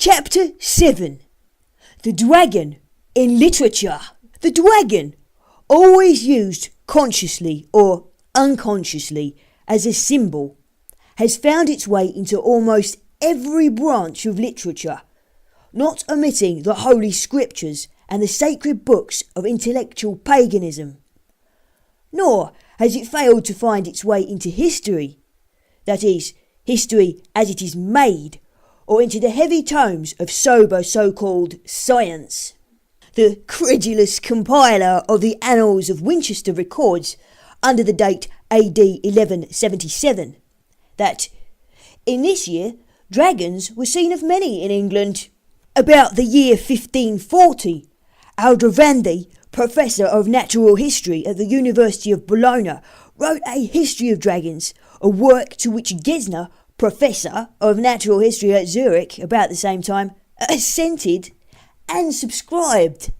Chapter 7. The Dragon in Literature. The dragon, always used consciously or unconsciously as a symbol, has found its way into almost every branch of literature, not omitting the holy scriptures and the sacred books of intellectual paganism. Nor has it failed to find its way into history, that is, history as it is made, or into the heavy tomes of sober so-called science. The credulous compiler of the Annals of Winchester records, under the date AD 1177, that in this year dragons were seen of many in England. About the year 1540, Aldrovandi, professor of natural history at the University of Bologna, wrote a history of dragons, a work to which Gesner, professor of natural history at Zurich about the same time, assented and subscribed.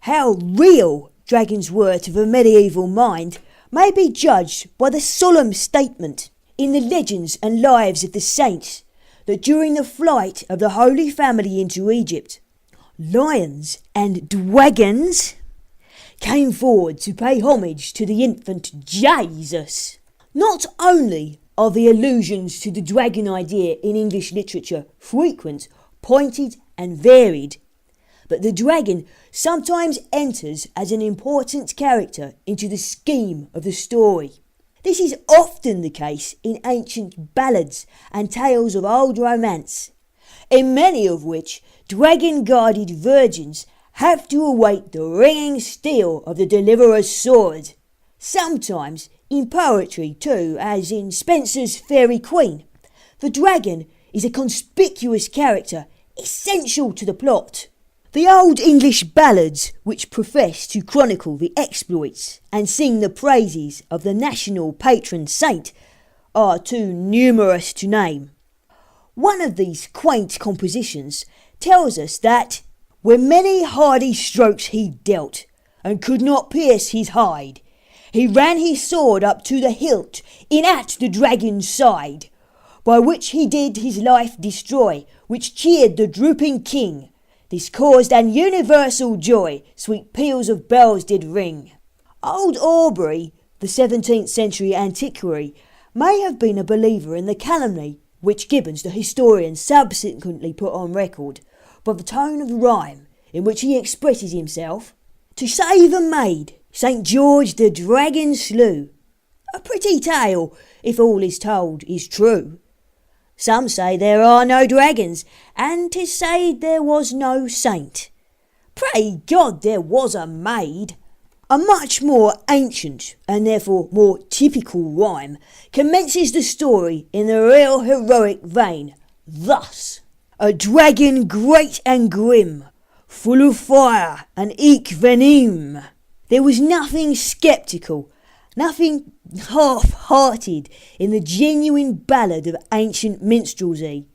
How real dragons were to the medieval mind may be judged by the solemn statement in the legends and lives of the saints that during the flight of the Holy Family into Egypt, lions and dragons came forward to pay homage to the infant Jesus. Not only are the allusions to the dragon idea in English literature frequent, pointed and varied, but the dragon sometimes enters as an important character into the scheme of the story. This is often the case in ancient ballads and tales of old romance, in many of which dragon-guarded virgins have to await the ringing steel of the deliverer's sword. Sometimes in poetry too, as in Spenser's Fairy Queen, the dragon is a conspicuous character essential to the plot. The old English ballads, which profess to chronicle the exploits and sing the praises of the national patron saint, are too numerous to name. One of these quaint compositions tells us that when many hardy strokes he dealt, and could not pierce his hide, he ran his sword up to the hilt in at the dragon's side, by which he did his life destroy, which cheered the drooping king. This caused an universal joy, sweet peals of bells did ring. Old Aubrey, the 17th century antiquary, may have been a believer in the calumny which Gibbons the historian subsequently put on record, by the tone of rhyme in which he expresses himself. To save a maid, St. George the dragon slew. A pretty tale, if all is told is true. Some say there are no dragons, and 'tis said there was no saint. Pray God there was a maid. A much more ancient, and therefore more typical rhyme, commences the story in the real heroic vein, thus. A dragon great and grim, full of fire and eke venom. There was nothing sceptical, nothing half-hearted in the genuine ballad of ancient minstrelsy.